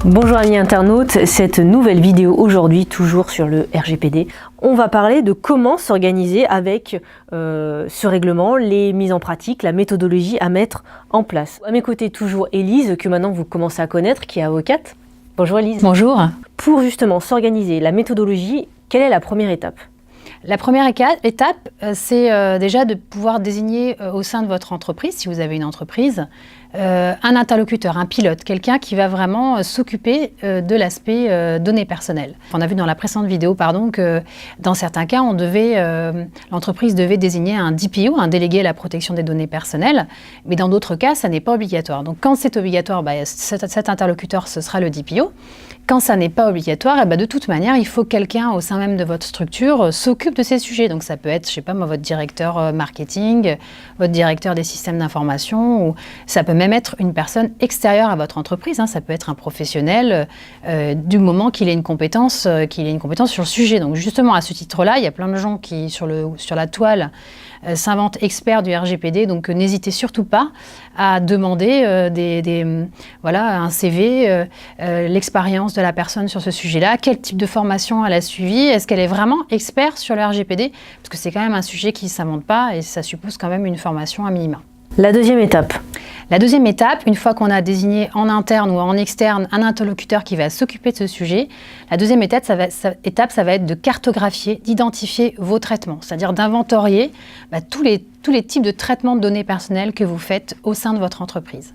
Bonjour amis internautes, cette nouvelle vidéo aujourd'hui toujours sur le RGPD. On va parler de comment s'organiser avec ce règlement, les mises en pratique, la méthodologie à mettre en place. À mes côtés toujours Élise, que maintenant vous commencez à connaître, qui est avocate. Bonjour Élise. Bonjour. Pour justement s'organiser, la méthodologie, quelle est la première étape ? La première étape, c'est déjà de pouvoir désigner au sein de votre entreprise, si vous avez une entreprise, un interlocuteur, un pilote, quelqu'un qui va vraiment s'occuper de l'aspect données personnelles. On a vu dans la précédente vidéo que dans certains cas, l'entreprise devait désigner un DPO, un délégué à la protection des données personnelles, mais dans d'autres cas, ça n'est pas obligatoire. Donc quand c'est obligatoire, cet interlocuteur, ce sera le DPO. Quand ça n'est pas obligatoire, de toute manière, il faut quelqu'un au sein même de votre structure s'occupe de ces sujets. Donc ça peut être, je sais pas moi, votre directeur marketing, votre directeur des systèmes d'information, ou ça peut même être une personne extérieure à votre entreprise. Ça peut être un professionnel du moment qu'il ait une compétence sur le sujet. Donc justement, à ce titre-là, il y a plein de gens qui, sur la toile, s'inventent experts du RGPD. Donc n'hésitez surtout pas à demander un CV, l'expérience de la personne sur ce sujet-là, quel type de formation elle a suivi, est-ce qu'elle est vraiment experte sur le RGPD, parce que c'est quand même un sujet qui ne s'invente pas et ça suppose quand même une formation à minima. La deuxième étape. La deuxième étape, une fois qu'on a désigné en interne ou en externe un interlocuteur qui va s'occuper de ce sujet, la deuxième étape, ça va être de cartographier, d'identifier vos traitements, c'est-à-dire d'inventorier tous les types de traitements de données personnelles que vous faites au sein de votre entreprise.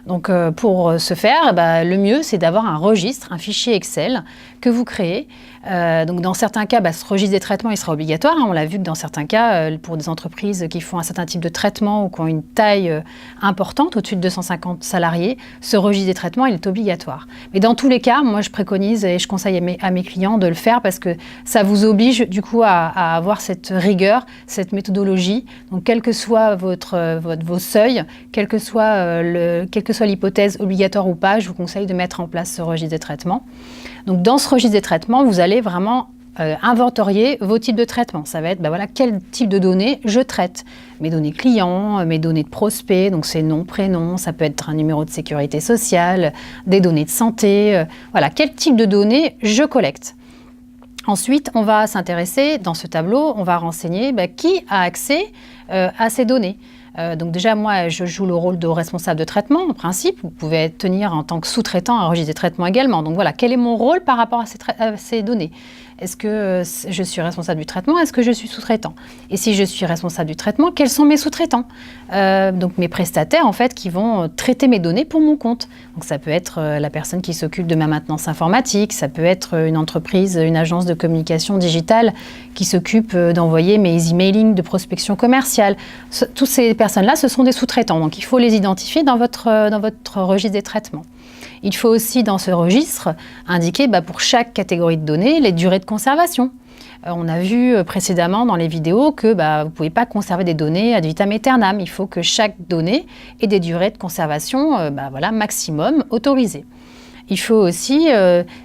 Donc pour ce faire, le mieux c'est d'avoir un registre, un fichier Excel que vous créez. Donc dans certains cas, ce registre des traitements il sera obligatoire. On l'a vu que dans certains cas, pour des entreprises qui font un certain type de traitement ou qui ont une taille importante, au-dessus de 250 salariés, ce registre des traitements il est obligatoire. Mais dans tous les cas, moi je préconise et je conseille à mes clients de le faire parce que ça vous oblige du coup à avoir cette rigueur, cette méthodologie. Donc quel que soit vos seuils, quelle que soit l'hypothèse obligatoire ou pas, je vous conseille de mettre en place ce registre des traitements. Donc dans ce registre des traitements, vous allez vraiment inventorier vos types de traitements. Ça va être quel type de données je traite. Mes données clients, mes données de prospects, donc c'est nom, prénom, ça peut être un numéro de sécurité sociale, des données de santé. Quel type de données je collecte. Ensuite, on va s'intéresser, dans ce tableau, on va renseigner qui a accès à ces données. Donc déjà, moi, je joue le rôle de responsable de traitement, en principe. Vous pouvez tenir en tant que sous-traitant un registre des traitements également. Donc voilà, quel est mon rôle par rapport à ces données ? Est-ce que je suis responsable du traitement ? Est-ce que je suis sous-traitant ? Et si je suis responsable du traitement, quels sont mes sous-traitants ? Donc mes prestataires, en fait, qui vont traiter mes données pour mon compte. Donc ça peut être la personne qui s'occupe de ma maintenance informatique, ça peut être une entreprise, une agence de communication digitale qui s'occupe d'envoyer mes emailing de prospection commerciale. Toutes ces personnes-là, ce sont des sous-traitants. Donc il faut les identifier dans votre registre des traitements. Il faut aussi, dans ce registre, indiquer pour chaque catégorie de données les durées de conservation. On a vu précédemment dans les vidéos que vous ne pouvez pas conserver des données ad vitam aeternam. Il faut que chaque donnée ait des durées de conservation maximum autorisées. Il faut aussi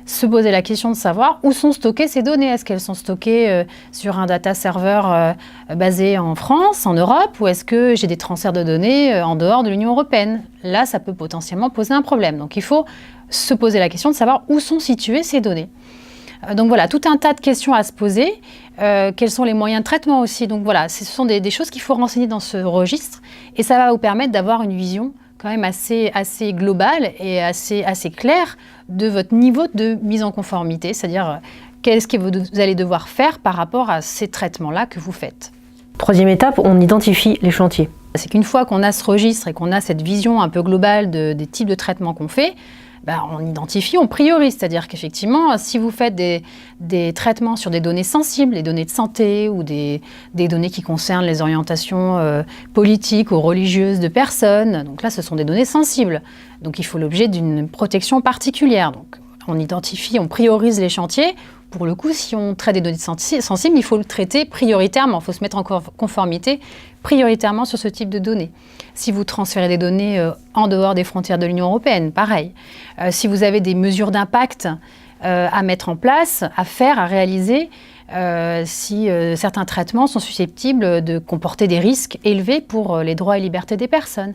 se poser la question de savoir où sont stockées ces données. Est-ce qu'elles sont stockées sur un data server basé en France, en Europe, ou est-ce que j'ai des transferts de données en dehors de l'Union européenne ? Là, ça peut potentiellement poser un problème. Donc, il faut se poser la question de savoir où sont situées ces données. Donc voilà, tout un tas de questions à se poser. Quels sont les moyens de traitement aussi ? Donc voilà, ce sont des choses qu'il faut renseigner dans ce registre et ça va vous permettre d'avoir une vision quand même assez globale et assez claire de votre niveau de mise en conformité, c'est-à-dire qu'est-ce que vous allez devoir faire par rapport à ces traitements-là que vous faites. Troisième étape, on identifie les chantiers. C'est qu'une fois qu'on a ce registre et qu'on a cette vision un peu globale des types de traitements qu'on fait, on identifie, on priorise. C'est-à-dire qu'effectivement, si vous faites des traitements sur des données sensibles, les données de santé ou des données qui concernent les orientations politiques ou religieuses de personnes, donc là, ce sont des données sensibles. Donc il faut l'objet d'une protection particulière. Donc on identifie, on priorise les chantiers. Pour le coup, si on traite des données sensibles, il faut le traiter prioritairement. Il faut se mettre en conformité prioritairement sur ce type de données. Si vous transférez des données en dehors des frontières de l'Union européenne, pareil. Si vous avez des mesures d'impact à mettre en place, à faire, à réaliser, si certains traitements sont susceptibles de comporter des risques élevés pour les droits et libertés des personnes.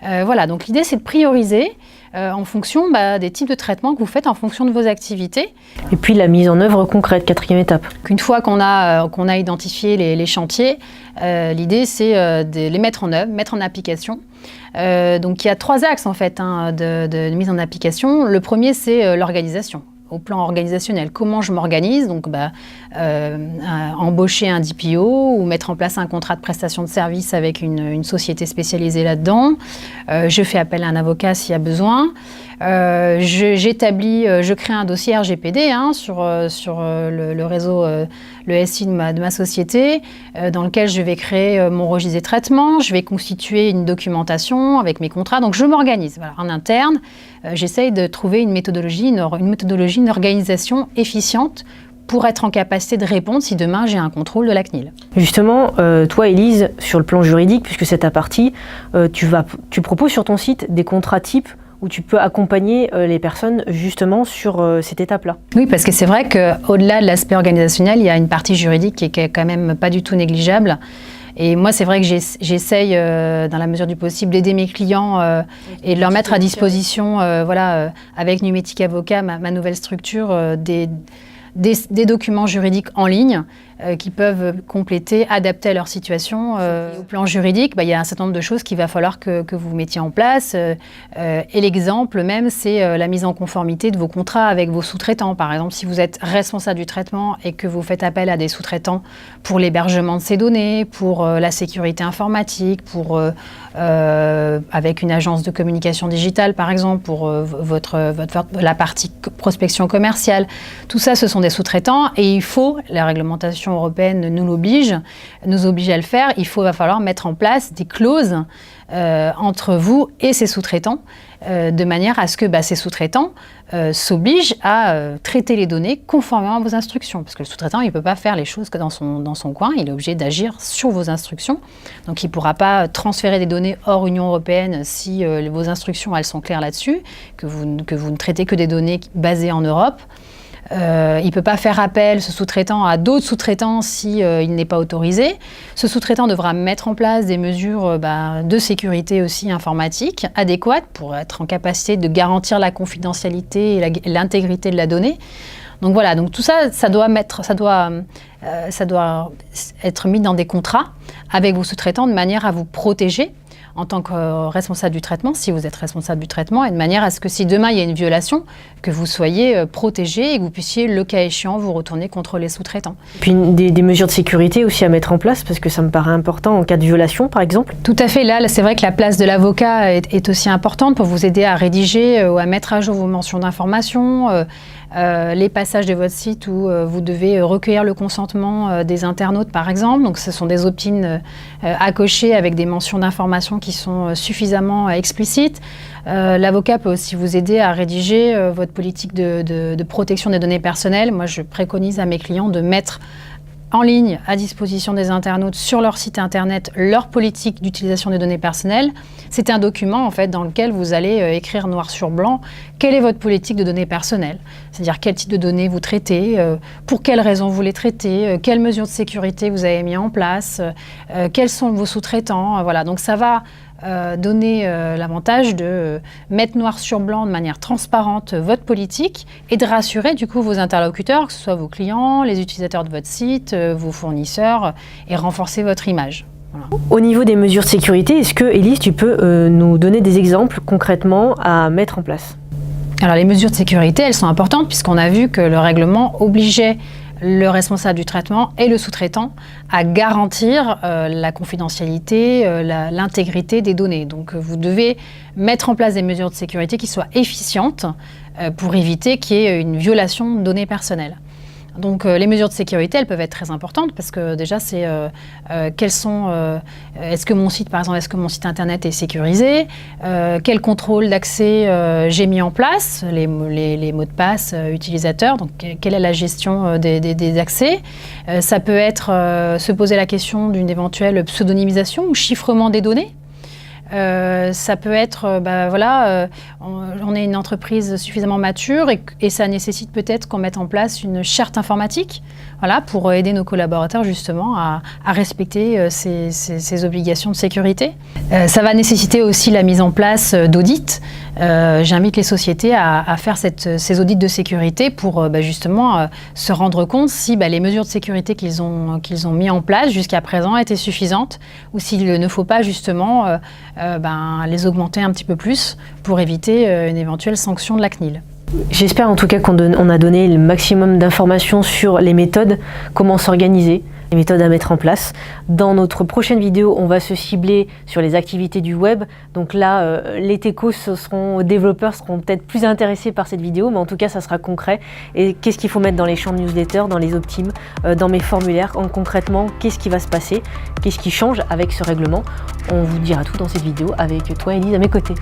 Voilà, donc l'idée c'est de prioriser en fonction des types de traitements que vous faites en fonction de vos activités. Et puis la mise en œuvre concrète, 4e étape. Une fois qu'on a identifié les chantiers, l'idée c'est de les mettre en œuvre, mettre en application. Donc il y a 3 axes en fait de mise en application. Le premier c'est l'organisation. Au plan organisationnel, comment je m'organise, donc embaucher un DPO ou mettre en place un contrat de prestation de service avec une société spécialisée là-dedans. Je fais appel à un avocat s'il y a besoin. Je crée un dossier RGPD sur le réseau, le SI de ma société, dans lequel je vais créer mon registre des traitements, je vais constituer une documentation avec mes contrats. Donc je m'organise. Voilà. En interne, j'essaye de trouver une méthodologie, une organisation efficiente pour être en capacité de répondre si demain j'ai un contrôle de la CNIL. Justement, toi Élise, sur le plan juridique, puisque c'est ta partie, tu proposes sur ton site des contrats types où tu peux accompagner les personnes justement sur cette étape-là. Oui, parce que c'est vrai qu'au-delà de l'aspect organisationnel, il y a une partie juridique qui est quand même pas du tout négligeable. Et moi, c'est vrai que j'essaye, dans la mesure du possible, d'aider mes clients et de leur mettre à disposition, avec Numétique Avocat, ma nouvelle structure, des documents juridiques en ligne qui peuvent compléter, adapter à leur situation. Au plan juridique, il y a un certain nombre de choses qu'il va falloir que vous mettiez en place. Et l'exemple même, c'est la mise en conformité de vos contrats avec vos sous-traitants. Par exemple, si vous êtes responsable du traitement et que vous faites appel à des sous-traitants pour l'hébergement de ces données, pour la sécurité informatique, avec une agence de communication digitale, par exemple, pour la partie prospection commerciale. Tout ça, ce sont des sous-traitants et il faut, la réglementation européenne nous oblige à le faire, va falloir mettre en place des clauses entre vous et ces sous-traitants, de manière à ce que ces sous-traitants s'obligent à traiter les données conformément à vos instructions. Parce que le sous-traitant, il ne peut pas faire les choses que dans son coin, il est obligé d'agir sur vos instructions. Donc il ne pourra pas transférer des données hors Union européenne si vos instructions, elles sont claires là-dessus, que vous ne traitez que des données basées en Europe. Il ne peut pas faire appel, ce sous-traitant, à d'autres sous-traitants si il n'est pas autorisé. Ce sous-traitant devra mettre en place des mesures de sécurité aussi informatique adéquates pour être en capacité de garantir la confidentialité et l'intégrité de la donnée. Donc voilà, donc tout ça, ça doit être mis dans des contrats avec vos sous-traitants de manière à vous protéger en tant que responsable du traitement, si vous êtes responsable du traitement, et de manière à ce que si demain il y a une violation, que vous soyez protégé et que vous puissiez, le cas échéant, vous retourner contre les sous-traitants. Puis des mesures de sécurité aussi à mettre en place, parce que ça me paraît important en cas de violation, par exemple. Tout à fait. Là c'est vrai que la place de l'avocat est aussi importante pour vous aider à rédiger ou à mettre à jour vos mentions d'information, les passages de votre site où vous devez recueillir le consentement des internautes, par exemple. Donc ce sont des opt-in à cocher avec des mentions d'information qui sont suffisamment explicites. L'avocat peut aussi vous aider à rédiger votre politique de protection des données personnelles. Moi, je préconise à mes clients de mettre en ligne à disposition des internautes sur leur site internet leur politique d'utilisation des données personnelles. C'est un document en fait dans lequel vous allez écrire noir sur blanc quelle est votre politique de données personnelles, c'est-à-dire quel type de données vous traitez, pour quelles raisons vous les traitez, quelles mesures de sécurité vous avez mis en place, quels sont vos sous-traitants. Voilà, donc ça va donner l'avantage de mettre noir sur blanc de manière transparente votre politique et de rassurer du coup vos interlocuteurs, que ce soit vos clients, les utilisateurs de votre site, vos fournisseurs, et renforcer votre image. Voilà. Au niveau des mesures de sécurité, est-ce que, Élise, tu peux nous donner des exemples concrètement à mettre en place ? Alors les mesures de sécurité, elles sont importantes puisqu'on a vu que le règlement obligeait le responsable du traitement et le sous-traitant à garantir la confidentialité, l'intégrité des données. Donc vous devez mettre en place des mesures de sécurité qui soient efficientes pour éviter qu'il y ait une violation de données personnelles. Donc les mesures de sécurité, elles peuvent être très importantes parce que déjà c'est est-ce que mon site, par exemple, est-ce que mon site internet est sécurisé, quel contrôle d'accès j'ai mis en place, les mots de passe utilisateurs, donc quelle est la gestion des accès. Ça peut être se poser la question d'une éventuelle pseudonymisation ou chiffrement des données. Ça peut être, voilà, on est une entreprise suffisamment mature et ça nécessite peut-être qu'on mette en place une charte informatique, voilà, pour aider nos collaborateurs justement à respecter ces obligations de sécurité. Ça va nécessiter aussi la mise en place d'audits. J'invite les sociétés à faire ces audits de sécurité pour justement se rendre compte si les mesures de sécurité qu'ils ont mis en place jusqu'à présent étaient suffisantes ou s'il ne faut pas justement les augmenter un petit peu plus pour éviter une éventuelle sanction de la CNIL. J'espère en tout cas qu'on a donné le maximum d'informations sur les méthodes, comment s'organiser, les méthodes à mettre en place. Dans notre prochaine vidéo, on va se cibler sur les activités du web. Donc là, les techos développeurs seront peut-être plus intéressés par cette vidéo, mais en tout cas, ça sera concret. Et qu'est-ce qu'il faut mettre dans les champs de newsletter, dans les optimes, dans mes formulaires, concrètement, qu'est-ce qui va se passer, qu'est-ce qui change avec ce règlement. On vous dira tout dans cette vidéo avec toi, Élise, à mes côtés.